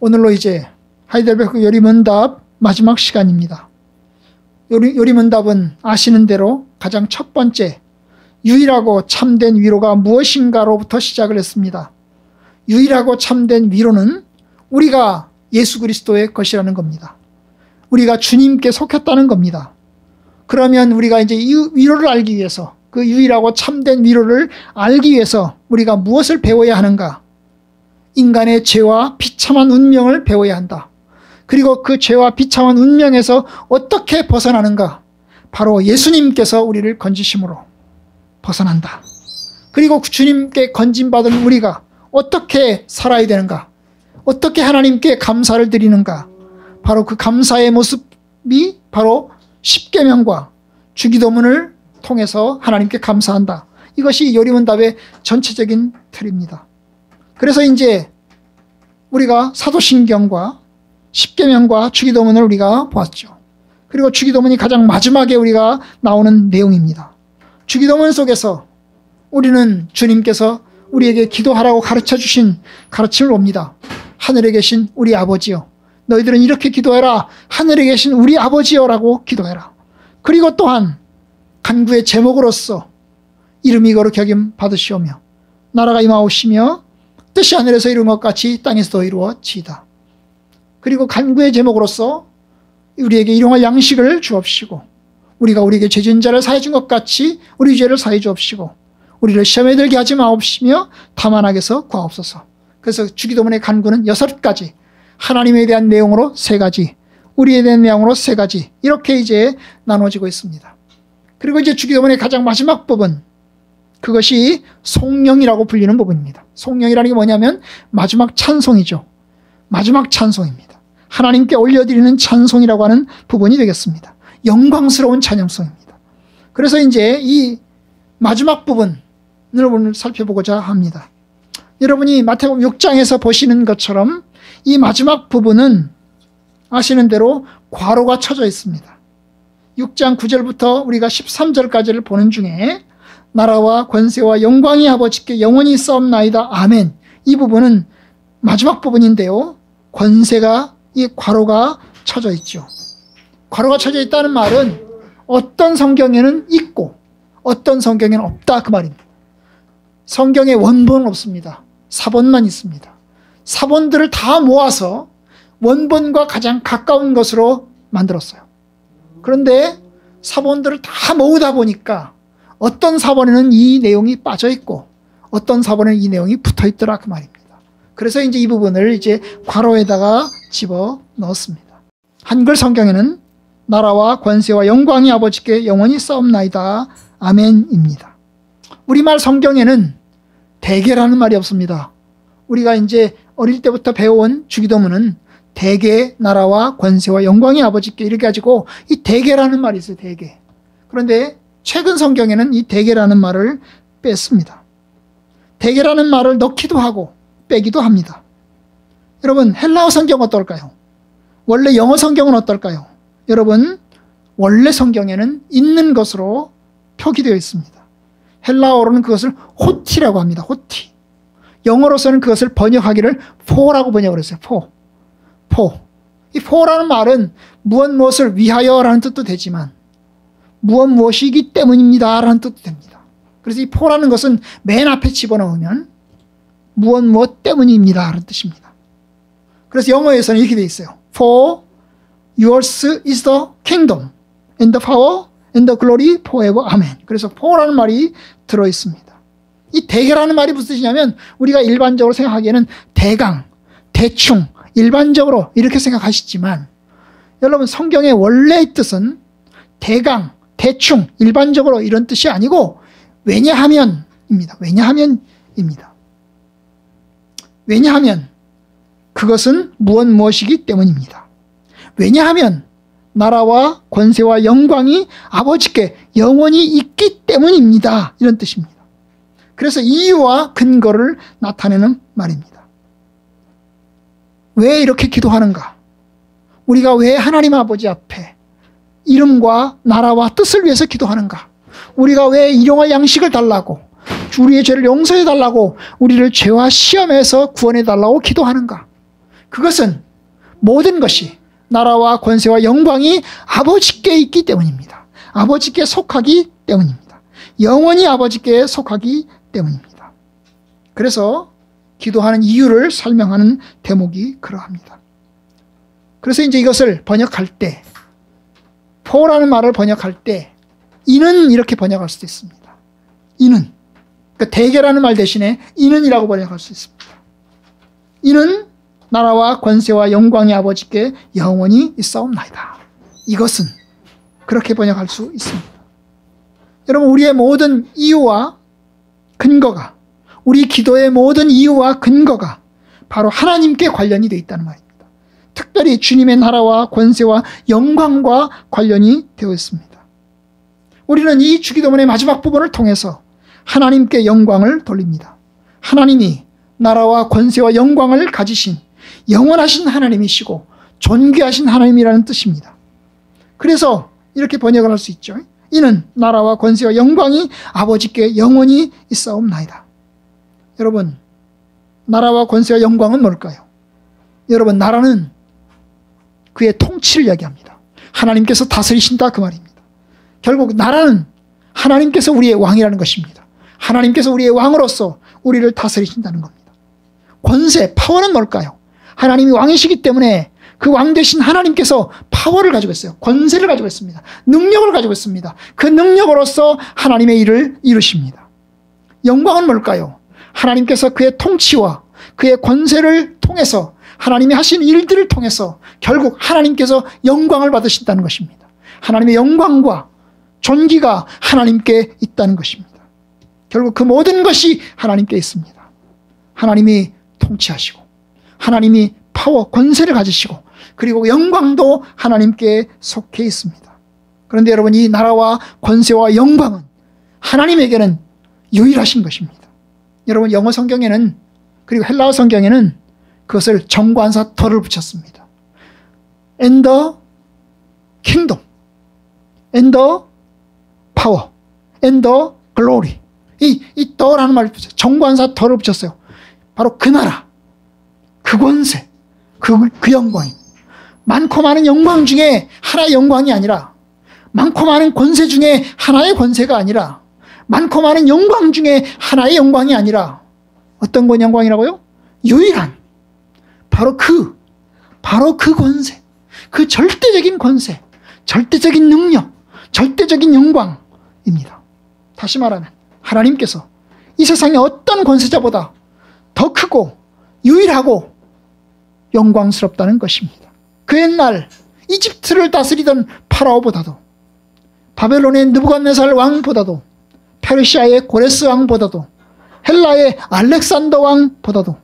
오늘로 이제 하이델베르크 요리문답 마지막 시간입니다. 요리문답은 아시는 대로 가장 첫 번째 유일하고 참된 위로가 무엇인가로부터 시작을 했습니다. 유일하고 참된 위로는 우리가 예수 그리스도의 것이라는 겁니다. 우리가 주님께 속했다는 겁니다. 그러면 우리가 이제 이 위로를 알기 위해서, 그 유일하고 참된 위로를 알기 위해서 우리가 무엇을 배워야 하는가? 인간의 죄와 비참한 운명을 배워야 한다. 그리고 그 죄와 비참한 운명에서 어떻게 벗어나는가? 바로 예수님께서 우리를 건지심으로 벗어난다. 그리고 주님께 건짐받은 우리가 어떻게 살아야 되는가? 어떻게 하나님께 감사를 드리는가? 바로 그 감사의 모습이 바로 십계명과 주기도문을 통해서 하나님께 감사한다. 이것이 요리문답의 전체적인 틀입니다. 그래서 이제 우리가 사도신경과 십계명과 주기도문을 우리가 보았죠. 그리고 주기도문이 가장 마지막에 우리가 나오는 내용입니다. 주기도문 속에서 우리는 주님께서 우리에게 기도하라고 가르쳐 주신 가르침을 봅니다. 하늘에 계신 우리 아버지여, 너희들은 이렇게 기도해라. 하늘에 계신 우리 아버지여라고 기도해라. 그리고 또한 간구의 제목으로서 이름이 거룩히 여김 받으시오며 나라가 임하오시며 뜻이 하늘에서 이룬 것 같이 땅에서도 이루어지이다. 그리고 간구의 제목으로서 우리에게 일용할 양식을 주옵시고 우리가 우리에게 죄진 자를 사해 준 것 같이 우리 죄를 사해 주옵시고 우리를 시험에 들게 하지 마옵시며 다만 악에서 구하옵소서. 그래서 주기도문의 간구는 6가지, 하나님에 대한 내용으로 3가지, 우리에 대한 내용으로 3가지, 이렇게 이제 나눠지고 있습니다. 그리고 이제 주기도문의 가장 마지막 부분, 그것이 송영이라고 불리는 부분입니다. 송영이라는 게 뭐냐면 마지막 찬송이죠. 마지막 찬송입니다. 하나님께 올려드리는 찬송이라고 하는 부분이 되겠습니다. 영광스러운 찬양송입니다. 그래서 이제 이 마지막 부분을 오늘 살펴보고자 합니다. 여러분이 마태복음 6장에서 보시는 것처럼 이 마지막 부분은 아시는 대로 괄호가 쳐져 있습니다. 6장 9절부터 우리가 13절까지를 보는 중에 나라와 권세와 영광이 아버지께 영원히 있사옵나이다. 아멘. 이 부분은 마지막 부분인데요. 권세가 이 괄호가 쳐져 있죠. 괄호가 쳐져 있다는 말은 어떤 성경에는 있고 어떤 성경에는 없다 그 말입니다. 성경에 원본은 없습니다. 사본만 있습니다. 사본들을 다 모아서 원본과 가장 가까운 것으로 만들었어요. 그런데 사본들을 다 모으다 보니까 어떤 사본에는 이 내용이 빠져 있고 어떤 사본에는 이 내용이 붙어 있더라 그 말입니다. 그래서 이제 이 부분을 이제 괄호에다가 집어 넣었습니다. 한글 성경에는 나라와 권세와 영광이 아버지께 영원히 싸움나이다. 아멘입니다. 우리말 성경에는 대개라는 말이 없습니다. 우리가 이제 어릴 때부터 배워온 주기도문은 대개 나라와 권세와 영광이 아버지께 이렇게 가지고 이 대개라는 말이 있어요. 대개. 그런데 최근 성경에는 이 대개라는 말을 뺐습니다. 대개라는 말을 넣기도 하고 빼기도 합니다. 여러분 헬라어 성경 어떨까요? 원래 영어 성경은 어떨까요? 여러분 원래 성경에는 있는 것으로 표기되어 있습니다. 헬라어로는 그것을 호티라고 합니다. 호티. 영어로서는 그것을 번역하기를 포라고 번역을 했어요. 포. 이 포라는 말은 무엇을 위하여라는 뜻도 되지만 무엇이기 때문입니다 라는 뜻도 됩니다. 그래서 이 포라는 것은 맨 앞에 집어넣으면 무엇 때문입니다 라는 뜻입니다. 그래서 영어에서는 이렇게 되어 있어요. For yours is the kingdom and the power and the glory forever. 아멘. 그래서 for라는 말이 들어있습니다. 이 대개라는 말이 무슨 뜻이냐면 우리가 일반적으로 생각하기에는 대강, 대충, 일반적으로 이렇게 생각하시지만 여러분 성경의 원래의 뜻은 대강, 대충, 일반적으로 이런 뜻이 아니고 왜냐하면입니다. 왜냐하면 그것은 무엇이기 때문입니다. 왜냐하면 나라와 권세와 영광이 아버지께 영원히 있기 때문입니다. 이런 뜻입니다. 그래서 이유와 근거를 나타내는 말입니다. 왜 이렇게 기도하는가? 우리가 왜 하나님 아버지 앞에 이름과 나라와 뜻을 위해서 기도하는가? 우리가 왜 일용할 양식을 달라고, 우리의 죄를 용서해 달라고, 우리를 죄와 시험에서 구원해 달라고 기도하는가? 그것은 모든 것이 나라와 권세와 영광이 아버지께 있기 때문입니다. 아버지께 속하기 때문입니다. 영원히 아버지께 속하기 때문입니다. 그래서 기도하는 이유를 설명하는 대목이 그러합니다. 그래서 이제 이것을 번역할 때, for라는 말을 번역할 때 이는 이렇게 번역할 수도 있습니다. 이는, 그러니까 대개라는 말 대신에 이는이라고 번역할 수 있습니다. 이는 나라와 권세와 영광이 아버지께 영원히 있사옵나이다. 이것은 그렇게 번역할 수 있습니다. 여러분, 우리의 모든 이유와 근거가, 우리 기도의 모든 이유와 근거가 바로 하나님께 관련이 되어 있다는 말입니다. 특별히 주님의 나라와 권세와 영광과 관련이 되어 있습니다. 우리는 이 주기도문의 마지막 부분을 통해서 하나님께 영광을 돌립니다. 하나님이 나라와 권세와 영광을 가지신 영원하신 하나님이시고 존귀하신 하나님이라는 뜻입니다. 그래서 이렇게 번역을 할 수 있죠. 이는 나라와 권세와 영광이 아버지께 영원히 있사옵나이다. 여러분, 나라와 권세와 영광은 뭘까요? 여러분, 나라는 그의 통치를 이야기합니다. 하나님께서 다스리신다 그 말입니다. 결국 나라는 하나님께서 우리의 왕이라는 것입니다. 하나님께서 우리의 왕으로서 우리를 다스리신다는 겁니다. 권세, 파워는 뭘까요? 하나님이 왕이시기 때문에 그 왕 되신 하나님께서 파워를 가지고 있어요. 권세를 가지고 있습니다. 능력을 가지고 있습니다. 그 능력으로서 하나님의 일을 이루십니다. 영광은 뭘까요? 하나님께서 그의 통치와 그의 권세를 통해서 하나님이 하신 일들을 통해서 결국 하나님께서 영광을 받으신다는 것입니다. 하나님의 영광과 존귀가 하나님께 있다는 것입니다. 결국 그 모든 것이 하나님께 있습니다. 하나님이 통치하시고 하나님이 파워, 권세를 가지시고 그리고 영광도 하나님께 속해 있습니다. 그런데 여러분, 이 나라와 권세와 영광은 하나님에게는 유일하신 것입니다. 여러분, 영어 성경에는, 그리고 헬라어 성경에는 그것을 정관사 더를 붙였습니다. And the kingdom, and the power, and the glory. 이 더라는 말을 붙였어요. 정관사 더를 붙였어요. 바로 그 나라, 그 권세, 그 영광입니다. 많고 많은 영광 중에 하나의 영광이 아니라, 많고 많은 권세 중에 하나의 권세가 아니라, 많고 많은 영광 중에 하나의 영광이 아니라 어떤 건 영광이라고요? 유일한 바로 그 권세, 그 절대적인 권세, 절대적인 능력, 절대적인 영광입니다. 다시 말하면 하나님께서 이 세상의 어떤 권세자보다 더 크고 유일하고 영광스럽다는 것입니다. 그 옛날 이집트를 다스리던 파라오보다도, 바벨론의 느부갓네살 왕보다도, 페르시아의 고레스 왕보다도, 헬라의 알렉산더 왕보다도,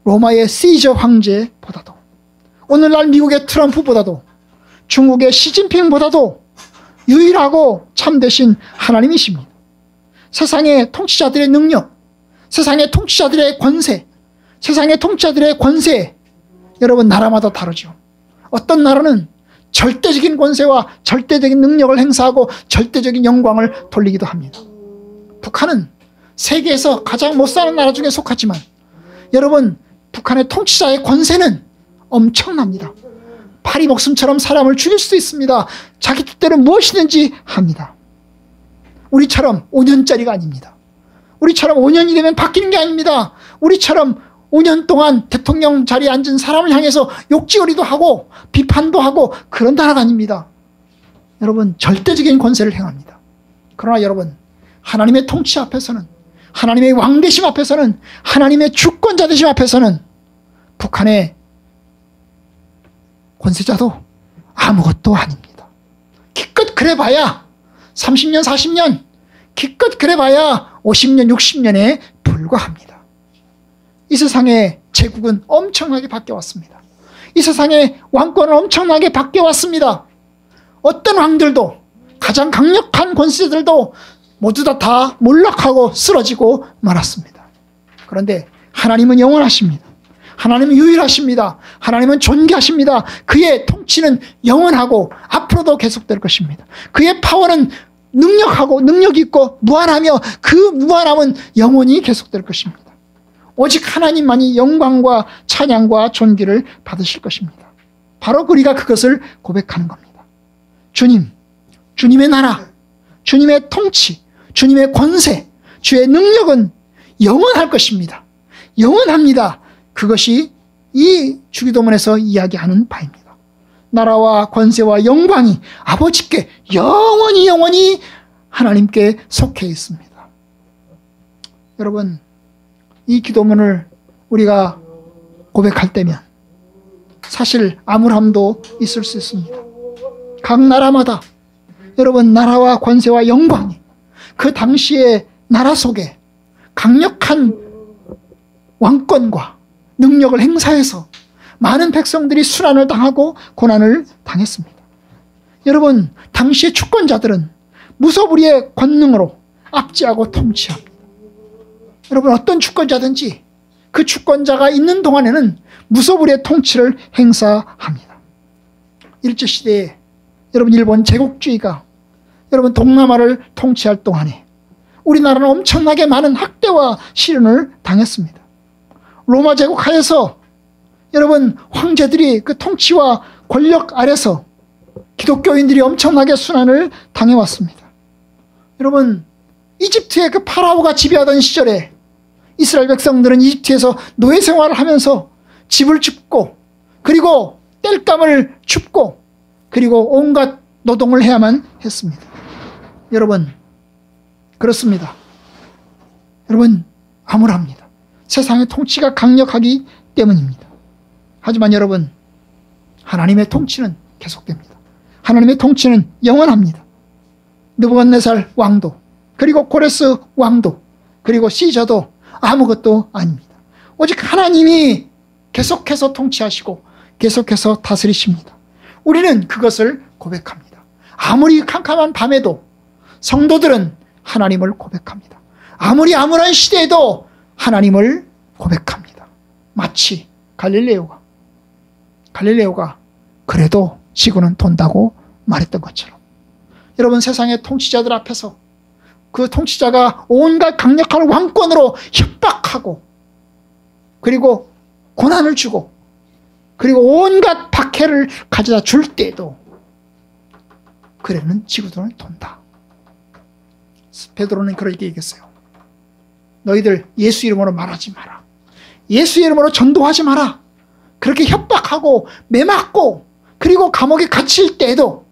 로마의 시저 황제보다도, 오늘날 미국의 트럼프보다도, 중국의 시진핑보다도 유일하고 참되신 하나님이십니다. 세상의 통치자들의 능력, 세상의 통치자들의 권세, 세상의 통치자들의 권세, 여러분, 나라마다 다르죠. 어떤 나라는 절대적인 권세와 절대적인 능력을 행사하고 절대적인 영광을 돌리기도 합니다. 북한은 세계에서 가장 못 사는 나라 중에 속하지만 여러분, 북한의 통치자의 권세는 엄청납니다. 파리 목숨처럼 사람을 죽일 수도 있습니다. 자기 뜻대로 무엇이든지 합니다. 우리처럼 5년짜리가 아닙니다. 우리처럼 5년이 되면 바뀌는 게 아닙니다. 우리처럼 5년 동안 대통령 자리에 앉은 사람을 향해서 욕지거리도 하고 비판도 하고 그런 나라가 아닙니다. 여러분, 절대적인 권세를 행합니다. 그러나 여러분, 하나님의 통치 앞에서는, 하나님의 왕되심 앞에서는, 하나님의 주권자 되심 앞에서는 북한의 권세자도 아무것도 아닙니다. 기껏 그래봐야 30년, 40년, 기껏 그래봐야 50년, 60년에 불과합니다. 이 세상의 제국은 엄청나게 바뀌어왔습니다. 이 세상의 왕권은 엄청나게 바뀌어왔습니다. 어떤 왕들도, 가장 강력한 권세들도 모두 다 몰락하고 쓰러지고 말았습니다. 그런데 하나님은 영원하십니다. 하나님은 유일하십니다. 하나님은 존귀하십니다. 그의 통치는 영원하고 앞으로도 계속될 것입니다. 그의 파워는 능력하고 능력이 있고 무한하며 그 무한함은 영원히 계속될 것입니다. 오직 하나님만이 영광과 찬양과 존귀를 받으실 것입니다. 바로 우리가 그것을 고백하는 겁니다. 주님, 주님의 나라, 주님의 통치, 주님의 권세, 주의 능력은 영원할 것입니다. 영원합니다. 그것이 이 주기도문에서 이야기하는 바입니다. 나라와 권세와 영광이 아버지께 영원히 하나님께 속해 있습니다. 여러분, 이 기도문을 우리가 고백할 때면 사실 암울함도 있을 수 있습니다. 각 나라마다 여러분 나라와 권세와 영광이 그 당시의 나라 속에 강력한 왕권과 능력을 행사해서 많은 백성들이 순환을 당하고 고난을 당했습니다. 여러분, 당시의 주권자들은 무소불위의 권능으로 압제하고 통치합니다. 여러분, 어떤 주권자든지 그 주권자가 있는 동안에는 무소불위의 통치를 행사합니다. 일제시대에 여러분 일본 제국주의가 여러분 동남아를 통치할 동안에 우리나라는 엄청나게 많은 학대와 시련을 당했습니다. 로마 제국 하에서 여러분 황제들이 그 통치와 권력 아래서 기독교인들이 엄청나게 순환을 당해왔습니다. 여러분, 이집트의 그 파라오가 지배하던 시절에 이스라엘 백성들은 이집트에서 노예 생활을 하면서 집을 줍고 그리고 땔감을 줍고 그리고 온갖 노동을 해야만 했습니다. 여러분, 그렇습니다. 여러분, 암울합니다. 세상의 통치가 강력하기 때문입니다. 하지만 여러분, 하나님의 통치는 계속됩니다. 하나님의 통치는 영원합니다. 느부갓네살 왕도 그리고 고레스 왕도 그리고 시저도 아무것도 아닙니다. 오직 하나님이 계속해서 통치하시고 계속해서 다스리십니다. 우리는 그것을 고백합니다. 아무리 캄캄한 밤에도 성도들은 하나님을 고백합니다. 아무리 암울한 시대에도 하나님을 고백합니다. 마치 갈릴레오가 그래도 지구는 돈다고 말했던 것처럼 여러분, 세상의 통치자들 앞에서 그 통치자가 온갖 강력한 왕권으로 협박하고 그리고 고난을 주고 그리고 온갖 박해를 가져다 줄 때에도 그래는 지구돈을 돈다. 베드로는 그렇게 얘기했어요. 너희들 예수 이름으로 말하지 마라. 예수 이름으로 전도하지 마라. 그렇게 협박하고 매맞고 그리고 감옥에 갇힐 때에도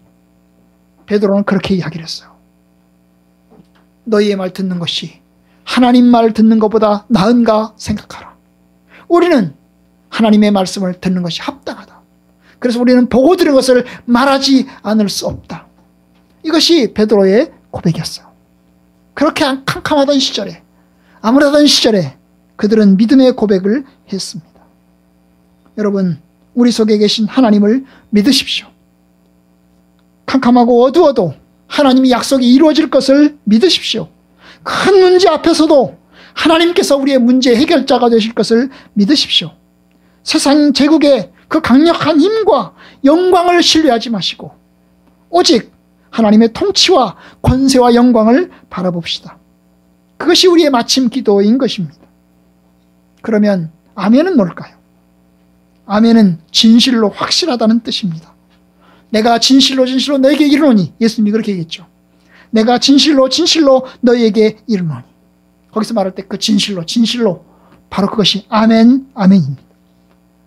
베드로는 그렇게 이야기를 했어요. 너희의 말 듣는 것이 하나님 말 듣는 것보다 나은가 생각하라. 우리는 하나님의 말씀을 듣는 것이 합당하다. 그래서 우리는 보고 들은 것을 말하지 않을 수 없다. 이것이 베드로의 고백이었어요. 그렇게 캄캄하던 시절에, 암울하던 시절에 그들은 믿음의 고백을 했습니다. 여러분, 우리 속에 계신 하나님을 믿으십시오. 캄캄하고 어두워도 하나님의 약속이 이루어질 것을 믿으십시오. 큰 문제 앞에서도 하나님께서 우리의 문제 해결자가 되실 것을 믿으십시오. 세상 제국의 그 강력한 힘과 영광을 신뢰하지 마시고 오직 하나님의 통치와 권세와 영광을 바라봅시다. 그것이 우리의 마침 기도인 것입니다. 그러면 아멘은 뭘까요? 아멘은 진실로 확실하다는 뜻입니다. 내가 진실로 너에게 이르노니, 예수님이 그렇게 얘기했죠. 내가 진실로 너에게 이르노니. 거기서 말할 때 그 진실로 바로 그것이 아멘입니다.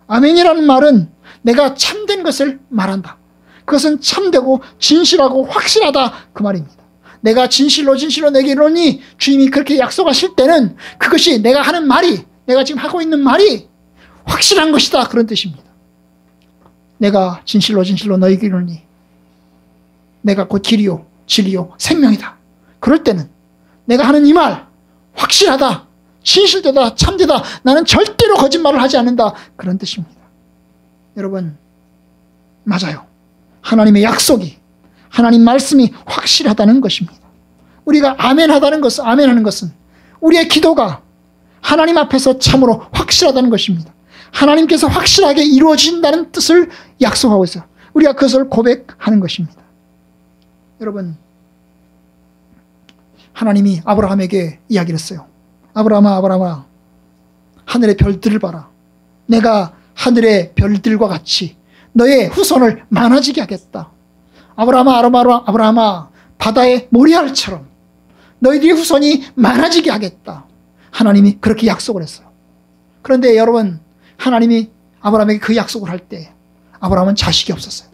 아멘이라는 말은 내가 참된 것을 말한다. 그것은 참되고 진실하고 확실하다, 그 말입니다. 내가 진실로 내게 이르노니 주님이 그렇게 약속하실 때는 그것이 내가 하는 말이, 내가 지금 하고 있는 말이 확실한 것이다, 그런 뜻입니다. 내가 진실로 너에게 이르노니 내가 곧 길이요 진리요 생명이다. 그럴 때는 내가 하는 이 말 확실하다, 진실되다, 참되다, 나는 절대로 거짓말을 하지 않는다, 그런 뜻입니다. 여러분, 맞아요. 하나님의 약속이, 하나님 말씀이 확실하다는 것입니다. 우리가 아멘하는 것은 우리의 기도가 하나님 앞에서 참으로 확실하다는 것입니다. 하나님께서 확실하게 이루어진다는 뜻을 약속하고 있어요. 우리가 그것을 고백하는 것입니다. 여러분, 하나님이 아브라함에게 이야기를 했어요. 아브라함아, 하늘의 별들을 봐라. 내가 하늘의 별들과 같이 너의 후손을 많아지게 하겠다. 아브라함아, 바다의 모래알처럼 너희들의 후손이 많아지게 하겠다. 하나님이 그렇게 약속을 했어요. 그런데 여러분, 하나님이 아브라함에게 그 약속을 할 때 아브라함은 자식이 없었어요.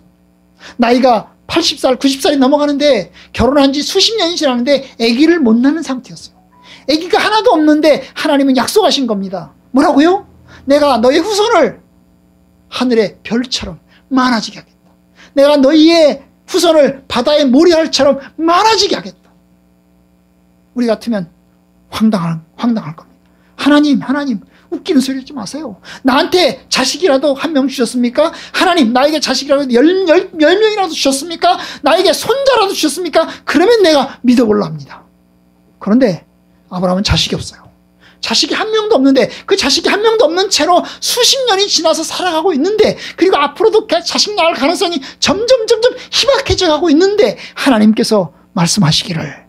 나이가 80살, 90살이 넘어가는데 결혼한 지 수십 년이 지났는데 아기를 못 낳는 상태였어요. 아기가 하나도 없는데 하나님은 약속하신 겁니다. 뭐라고요? 내가 너의 후손을 하늘의 별처럼 많아지게 하겠다. 내가 너희의 후손을 바다의 모래알처럼 많아지게 하겠다. 우리 같으면 황당할 겁니다. 하나님, 웃기는 소리 하지 마세요. 나한테 자식이라도 한 명 주셨습니까? 하나님, 나에게 자식이라도 열 명이라도 주셨습니까? 나에게 손자라도 주셨습니까? 그러면 내가 믿어볼라 합니다. 그런데 아브라함은 자식이 없어요. 자식이 한 명도 없는데, 그 자식이 한 명도 없는 채로 수십 년이 지나서 살아가고 있는데, 그리고 앞으로도 자식 낳을 가능성이 점점 희박해져 가고 있는데, 하나님께서 말씀하시기를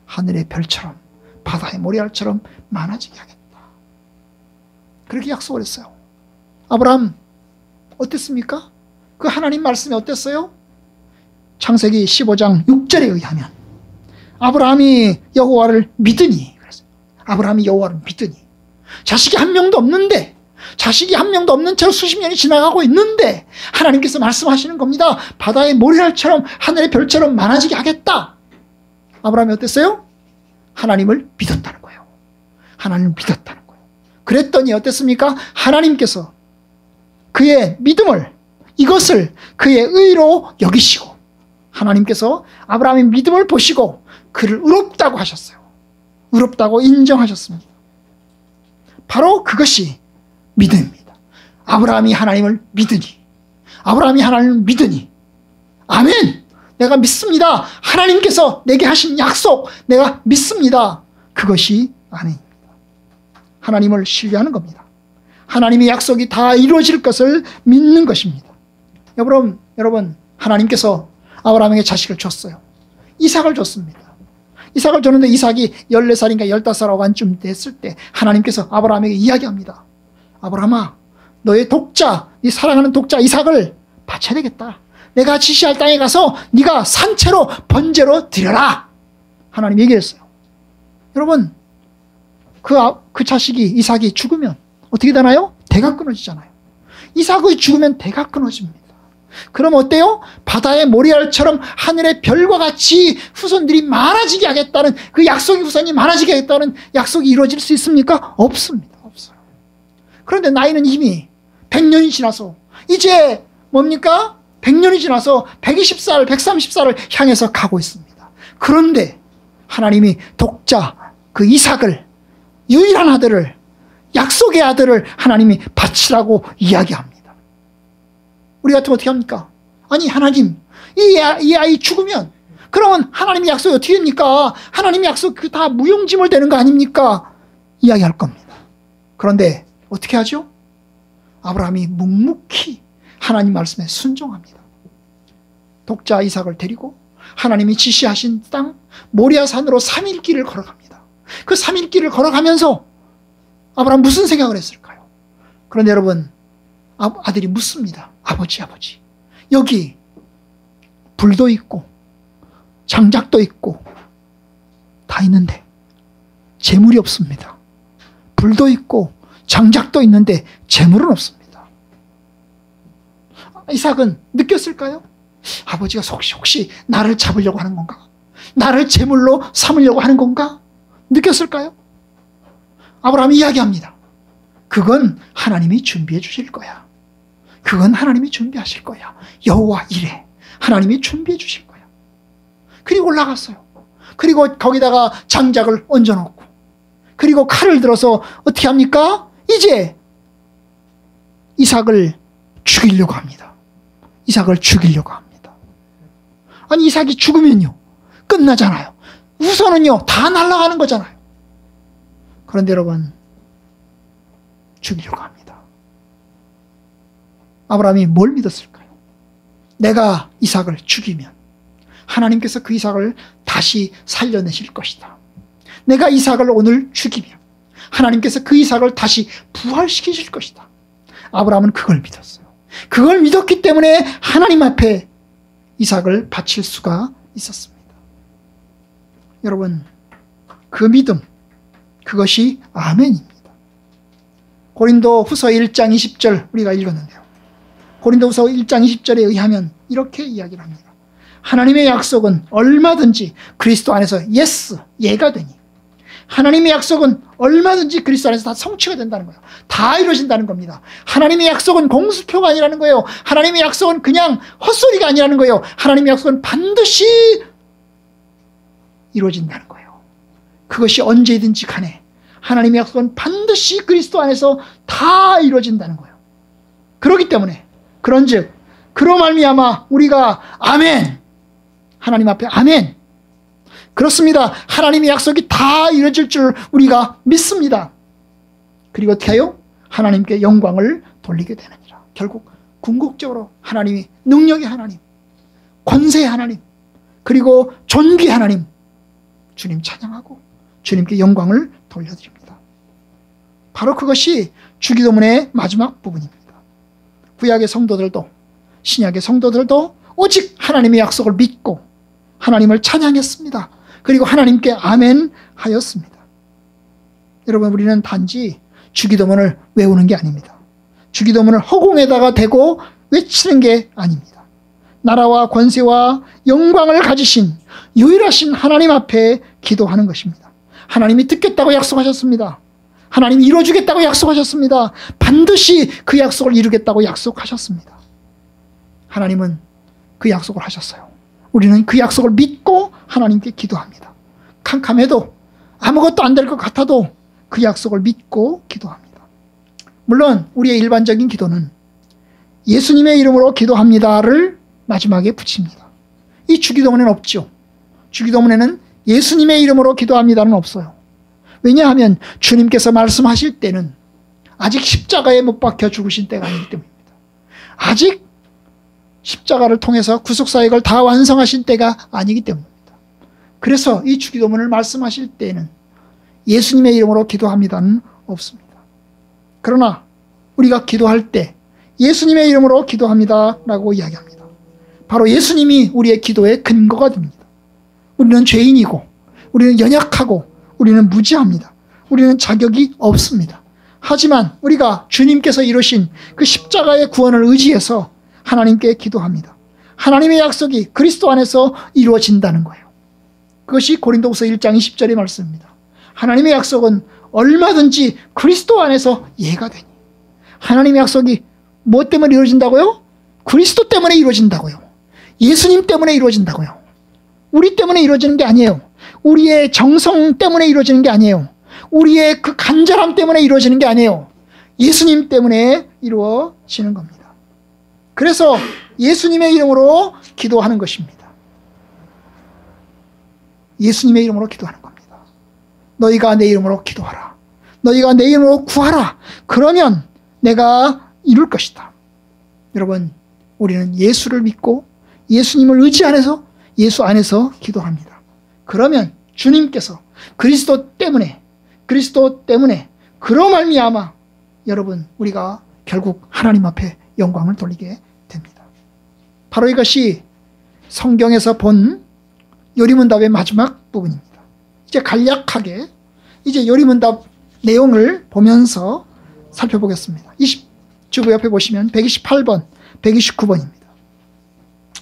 하늘의 별처럼 바다의 모래알처럼 많아지게 하겠다. 그렇게 약속을 했어요. 아브라함 어땠습니까? 그 하나님 말씀이 어땠어요? 창세기 15장 6절에 의하면 아브라함이 여호와를 믿으니, 그랬어요. 아브라함이 여호와를 믿으니, 자식이 한 명도 없는데, 자식이 한 명도 없는 채로 수십 년이 지나가고 있는데 하나님께서 말씀하시는 겁니다. 바다의 모래알처럼 하늘의 별처럼 많아지게 하겠다. 아브라함이 어땠어요? 하나님을 믿었다는 거예요. 하나님을 믿었다는 거예요. 그랬더니 어땠습니까? 하나님께서 그의 믿음을, 이것을 그의 의로 여기시고, 하나님께서 아브라함의 믿음을 보시고 그를 의롭다고 하셨어요. 의롭다고 인정하셨습니다. 바로 그것이 믿음입니다. 아브라함이 하나님을 믿으니, 아멘! 내가 믿습니다. 하나님께서 내게 하신 약속, 내가 믿습니다. 그것이 아멘입니다. 하나님을 신뢰하는 겁니다. 하나님의 약속이 다 이루어질 것을 믿는 것입니다. 여러분, 하나님께서 아브라함에게 자식을 줬어요. 이삭을 줬습니다. 이삭을 줬는데 이삭이 14살인가 15살 완쯤 됐을 때 하나님께서 아브라함에게 이야기합니다. 아브라함아, 너의 독자, 네 사랑하는 독자 이삭을 바쳐야 되겠다. 내가 지시할 땅에 가서 네가 산채로 번제로 드려라. 하나님 얘기했어요. 여러분, 그 자식이 이삭이 죽으면 어떻게 되나요? 대가 끊어지잖아요. 이삭이 죽으면 대가 끊어집니다. 그럼 어때요? 바다의 모래알처럼 하늘의 별과 같이 후손들이 많아지게 하겠다는, 그 약속의 후손이 많아지게 하겠다는 약속이 이루어질 수 있습니까? 없습니다. 없어요. 그런데 나이는 이미 100년이 지나서, 이제 뭡니까? 100년이 지나서 120살, 130살을 향해서 가고 있습니다. 그런데 하나님이 독자, 그 이삭을, 유일한 아들을, 약속의 아들을 하나님이 바치라고 이야기합니다. 우리 같으면 어떻게 합니까? 아니, 하나님, 이 아이 죽으면 그러면 하나님의 약속이 어떻게 됩니까? 하나님의 약속 그 다 무용지물 되는 거 아닙니까? 이야기할 겁니다. 그런데 어떻게 하죠? 아브라함이 묵묵히 하나님 말씀에 순종합니다. 독자 이삭을 데리고 하나님이 지시하신 땅 모리아 산으로 3일 길을 걸어갑니다. 그 3일 길을 걸어가면서 아브라함 무슨 생각을 했을까요? 그런데 여러분, 아들이 묻습니다. 아버지, 여기 불도 있고 장작도 있고 다 있는데 재물이 없습니다. 불도 있고 장작도 있는데 재물은 없습니다. 이삭은 느꼈을까요? 아버지가 혹시 나를 잡으려고 하는 건가? 나를 제물로 삼으려고 하는 건가? 느꼈을까요? 아브라함이 이야기합니다. 그건 하나님이 준비해 주실 거야. 그건 하나님이 준비하실 거야. 여호와 이래. 하나님이 준비해 주실 거야. 그리고 올라갔어요. 그리고 거기다가 장작을 얹어놓고, 그리고 칼을 들어서 어떻게 합니까? 이제 이삭을 죽이려고 합니다. 이삭을 죽이려고 합니다. 아니, 이삭이 죽으면요, 끝나잖아요. 우선은요, 다 날아가는 거잖아요. 그런데 여러분, 죽이려고 합니다. 아브라함이 뭘 믿었을까요? 내가 이삭을 죽이면 하나님께서 그 이삭을 다시 살려내실 것이다. 내가 이삭을 오늘 죽이면 하나님께서 그 이삭을 다시 부활시키실 것이다. 아브라함은 그걸 믿었어요. 그걸 믿었기 때문에 하나님 앞에 이삭을 바칠 수가 있었습니다. 여러분, 그 믿음, 그것이 아멘입니다. 고린도 후서 1장 20절 우리가 읽었는데요. 고린도 후서 1장 20절에 의하면 이렇게 이야기를 합니다. 하나님의 약속은 얼마든지 그리스도 안에서 yes, 예가 되니, 하나님의 약속은 얼마든지 그리스도 안에서 다 성취가 된다는 거예요. 다 이루어진다는 겁니다. 하나님의 약속은 공수표가 아니라는 거예요. 하나님의 약속은 그냥 헛소리가 아니라는 거예요. 하나님의 약속은 반드시 이루어진다는 거예요. 그것이 언제든지 간에 하나님의 약속은 반드시 그리스도 안에서 다 이루어진다는 거예요. 그렇기 때문에 그런즉 그로 말미암아 우리가 아멘, 하나님 앞에 아멘, 그렇습니다. 하나님의 약속이 다 이루어질 줄 우리가 믿습니다. 그리고 어떻게 해요? 하나님께 영광을 돌리게 되느니라. 결국 궁극적으로 하나님이 능력의 하나님, 권세의 하나님, 그리고 존귀의 하나님, 주님 찬양하고 주님께 영광을 돌려드립니다. 바로 그것이 주기도문의 마지막 부분입니다. 구약의 성도들도 신약의 성도들도 오직 하나님의 약속을 믿고 하나님을 찬양했습니다. 그리고 하나님께 아멘 하였습니다. 여러분, 우리는 단지 주기도문을 외우는 게 아닙니다. 주기도문을 허공에다가 대고 외치는 게 아닙니다. 나라와 권세와 영광을 가지신 유일하신 하나님 앞에 기도하는 것입니다. 하나님이 듣겠다고 약속하셨습니다. 하나님이 이루어주겠다고 약속하셨습니다. 반드시 그 약속을 이루겠다고 약속하셨습니다. 하나님은 그 약속을 하셨어요. 우리는 그 약속을 믿고 하나님께 기도합니다. 캄캄해도 아무것도 안 될 것 같아도 그 약속을 믿고 기도합니다. 물론 우리의 일반적인 기도는 예수님의 이름으로 기도합니다를 마지막에 붙입니다. 이 주기도문에는 없죠. 주기도문에는 예수님의 이름으로 기도합니다는 없어요. 왜냐하면 주님께서 말씀하실 때는 아직 십자가에 못 박혀 죽으신 때가 아니기 때문입니다. 아직 십자가를 통해서 구속사역을 다 완성하신 때가 아니기 때문입니다. 그래서 이 주기도문을 말씀하실 때는 예수님의 이름으로 기도합니다는 없습니다. 그러나 우리가 기도할 때 예수님의 이름으로 기도합니다라고 이야기합니다. 바로 예수님이 우리의 기도의 근거가 됩니다. 우리는 죄인이고 우리는 연약하고 우리는 무지합니다. 우리는 자격이 없습니다. 하지만 우리가 주님께서 이루신 그 십자가의 구원을 의지해서 하나님께 기도합니다. 하나님의 약속이 그리스도 안에서 이루어진다는 거예요. 그것이 고린도후서 1장 20절의 말씀입니다. 하나님의 약속은 얼마든지 그리스도 안에서 예가 되니. 하나님의 약속이 뭐 때문에 이루어진다고요? 그리스도 때문에 이루어진다고요. 예수님 때문에 이루어진다고요. 우리 때문에 이루어지는 게 아니에요. 우리의 정성 때문에 이루어지는 게 아니에요. 우리의 그 간절함 때문에 이루어지는 게 아니에요. 예수님 때문에 이루어지는 겁니다. 그래서 예수님의 이름으로 기도하는 것입니다. 예수님의 이름으로 기도하는 겁니다. 너희가 내 이름으로 기도하라. 너희가 내 이름으로 구하라. 그러면 내가 이룰 것이다. 여러분, 우리는 예수를 믿고 예수님을 의지 안에서 예수 안에서 기도합니다. 그러면 주님께서 그리스도 때문에 그로 말미암아 여러분, 우리가 결국 하나님 앞에 영광을 돌리게 됩니다. 바로 이것이 성경에서 본 요리문답의 마지막 부분입니다. 이제 간략하게 이제 요리문답 내용을 보면서 살펴보겠습니다. 주부 옆에 보시면 128번, 129번입니다.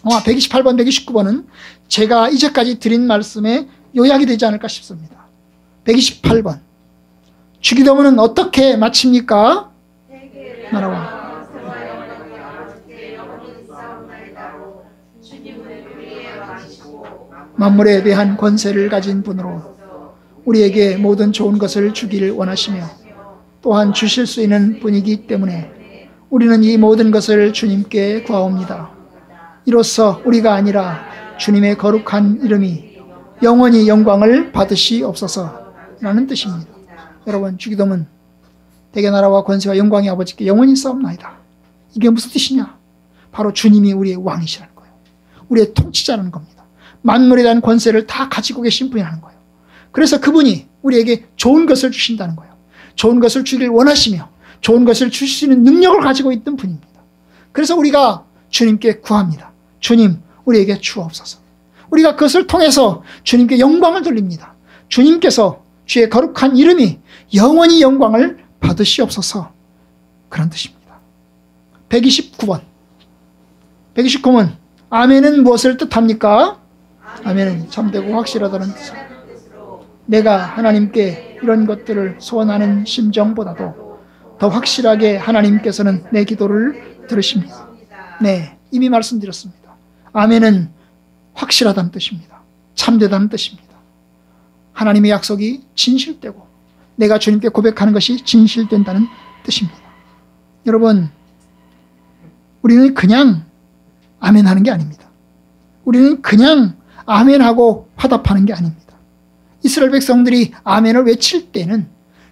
128번, 129번은 제가 이제까지 드린 말씀의 요약이 되지 않을까 싶습니다. 128번. 주기도문은 어떻게 마칩니까? 나라와 만물에 대한 권세를 가진 분으로 우리에게 모든 좋은 것을 주기를 원하시며 또한 주실 수 있는 분이기 때문에 우리는 이 모든 것을 주님께 구하옵니다. 이로써 우리가 아니라 주님의 거룩한 이름이 영원히 영광을 받으시옵소서라는 뜻입니다. 여러분, 주기도문 대개 나라와 권세와 영광의 아버지께 영원히 싸움나이다. 이게 무슨 뜻이냐? 바로 주님이 우리의 왕이시라는 거예요. 우리의 통치자라는 겁니다. 만물에 대한 권세를 다 가지고 계신 분이라는 거예요. 그래서 그분이 우리에게 좋은 것을 주신다는 거예요. 좋은 것을 주기를 원하시며 좋은 것을 주실 수 있는 능력을 가지고 있던 분입니다. 그래서 우리가 주님께 구합니다. 주님, 우리에게 주옵소서. 우리가 그것을 통해서 주님께 영광을 돌립니다. 주님께서 주의 거룩한 이름이 영원히 영광을 받으시옵소서. 그런 뜻입니다. 129번. 129번. 아멘은 무엇을 뜻합니까? 아멘은 참되고 확실하다는 뜻입니다. 내가 하나님께 이런 것들을 소원하는 심정보다도 더 확실하게 하나님께서는 내 기도를 들으십니다. 네, 이미 말씀드렸습니다. 아멘은 확실하다는 뜻입니다. 참되다는 뜻입니다. 하나님의 약속이 진실되고 내가 주님께 고백하는 것이 진실된다는 뜻입니다. 여러분, 우리는 그냥 아멘하는 게 아닙니다. 우리는 그냥 아멘하고 화답하는 게 아닙니다. 이스라엘 백성들이 아멘을 외칠 때는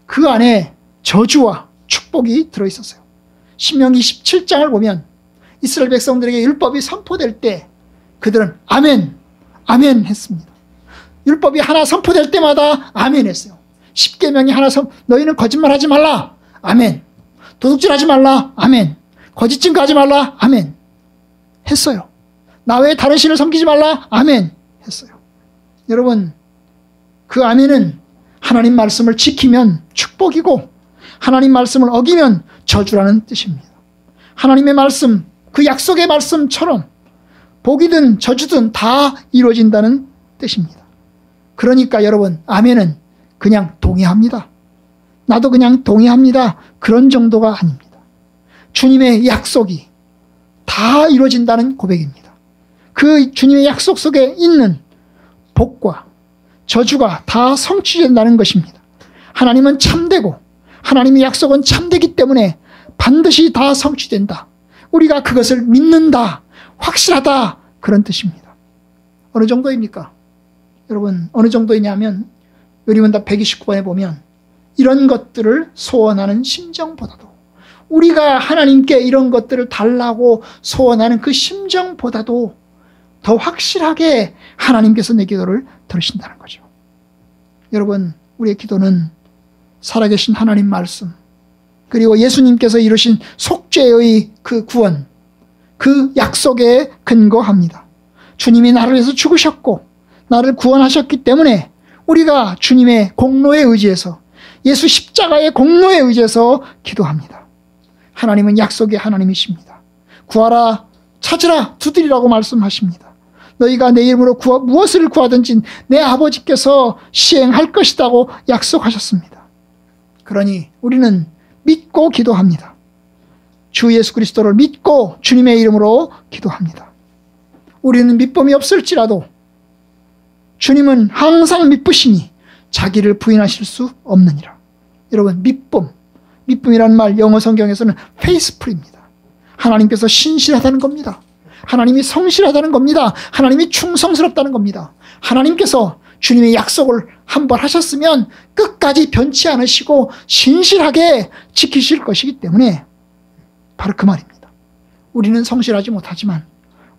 그 안에 저주와 축복이 들어있었어요. 신명기 17장을 보면 이스라엘 백성들에게 율법이 선포될 때 그들은 아멘, 아멘 했습니다. 율법이 하나 선포될 때마다 아멘 했어요. 십계명이 하나 너희는 거짓말하지 말라, 아멘. 도둑질하지 말라, 아멘. 거짓 증거하지 말라, 아멘 했어요. 나 외에 다른 신을 섬기지 말라, 아멘 했어요. 여러분, 그 아멘은 하나님 말씀을 지키면 축복이고 하나님 말씀을 어기면 저주라는 뜻입니다. 하나님의 말씀, 그 약속의 말씀처럼 복이든 저주든 다 이루어진다는 뜻입니다. 그러니까 여러분, 아멘은 그냥 동의합니다. 나도 그냥 동의합니다. 그런 정도가 아닙니다. 주님의 약속이 다 이루어진다는 고백입니다. 그 주님의 약속 속에 있는 복과 저주가 다 성취된다는 것입니다. 하나님은 참되고 하나님의 약속은 참되기 때문에 반드시 다 성취된다. 우리가 그것을 믿는다. 확실하다. 그런 뜻입니다. 어느 정도입니까? 여러분, 어느 정도이냐면 요리문답 129번에 보면 이런 것들을 소원하는 심정보다도 우리가 하나님께 이런 것들을 달라고 소원하는 그 심정보다도 더 확실하게 하나님께서 내 기도를 들으신다는 거죠. 여러분, 우리의 기도는 살아계신 하나님 말씀 그리고 예수님께서 이루신 속죄의 그 구원, 그 약속에 근거합니다. 주님이 나를 위해서 죽으셨고 나를 구원하셨기 때문에 우리가 주님의 공로에 의지해서 예수 십자가의 공로에 의지해서 기도합니다. 하나님은 약속의 하나님이십니다. 구하라, 찾으라, 두드리라고 말씀하십니다. 너희가 내 이름으로 무엇을 구하든지 내 아버지께서 시행할 것이라고 약속하셨습니다. 그러니 우리는 믿고 기도합니다. 주 예수 그리스도를 믿고 주님의 이름으로 기도합니다. 우리는 믿음이 없을지라도 주님은 항상 믿으시니 자기를 부인하실 수 없느니라. 여러분, 믿음이라는 말 영어 성경에서는 faithful입니다. 하나님께서 신실하다는 겁니다. 하나님이 성실하다는 겁니다. 하나님이 충성스럽다는 겁니다. 하나님께서 주님의 약속을 한번 하셨으면 끝까지 변치 않으시고 신실하게 지키실 것이기 때문에 바로 그 말입니다. 우리는 성실하지 못하지만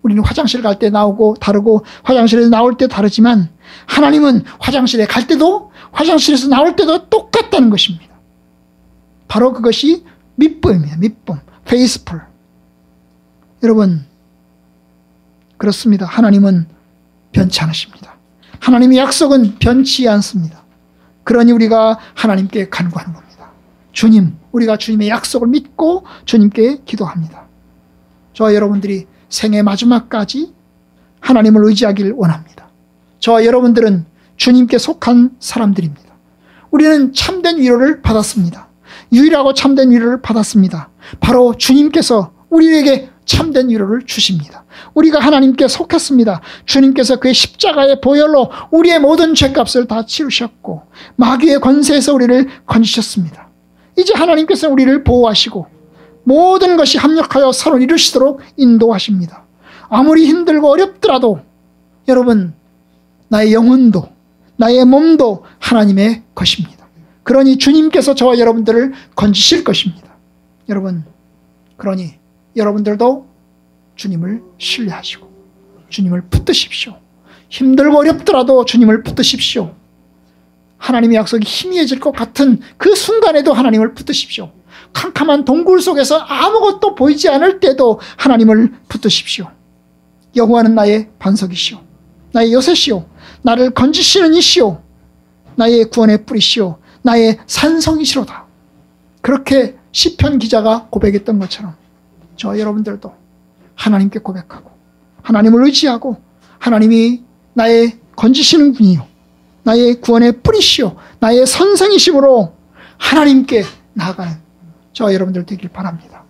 우리는 화장실 갈 때 나오고 다르고 화장실에서 나올 때 다르지만 하나님은 화장실에 갈 때도 화장실에서 나올 때도 똑같다는 것입니다. 바로 그것이 믿음입니다. 믿음, faithful. 여러분, 그렇습니다. 하나님은 변치 않으십니다. 하나님의 약속은 변치 않습니다. 그러니 우리가 하나님께 간구하는 겁니다. 주님, 우리가 주님의 약속을 믿고 주님께 기도합니다. 저와 여러분들이 생애 마지막까지 하나님을 의지하기를 원합니다. 저와 여러분들은 주님께 속한 사람들입니다. 우리는 참된 위로를 받았습니다. 유일하고 참된 위로를 받았습니다. 바로 주님께서 우리에게 참된 위로를 주십니다. 우리가 하나님께 속했습니다. 주님께서 그의 십자가의 보혈로 우리의 모든 죄값을 다 치르셨고 마귀의 권세에서 우리를 건지셨습니다. 이제 하나님께서 우리를 보호하시고 모든 것이 합력하여 서로 이루시도록 인도하십니다. 아무리 힘들고 어렵더라도 여러분, 나의 영혼도 나의 몸도 하나님의 것입니다. 그러니 주님께서 저와 여러분들을 건지실 것입니다. 여러분, 그러니 여러분들도 주님을 신뢰하시고 주님을 붙드십시오. 힘들고 어렵더라도 주님을 붙드십시오. 하나님의 약속이 희미해질 것 같은 그 순간에도 하나님을 붙드십시오. 캄캄한 동굴 속에서 아무것도 보이지 않을 때도 하나님을 붙드십시오. 여호와는 나의 반석이시오, 나의 요새시오, 나를 건지시는 이시오, 나의 구원의 뿌리시오, 나의 산성이시로다. 그렇게 시편 기자가 고백했던 것처럼 저 여러분들도 하나님께 고백하고 하나님을 의지하고 하나님이 나의 건지시는 분이요, 나의 구원의 뿌리시오, 나의 선생이심으로 하나님께 나아가는 저 여러분들 되길 바랍니다.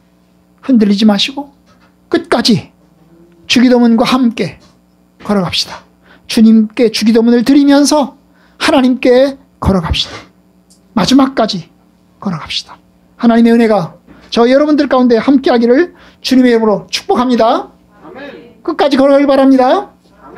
흔들리지 마시고 끝까지 주기도문과 함께 걸어갑시다. 주님께 주기도문을 드리면서 하나님께 걸어갑시다. 마지막까지 걸어갑시다. 하나님의 은혜가 저 여러분들 가운데 함께하기를 주님의 이름으로 축복합니다. 끝까지 걸어가길 바랍니다.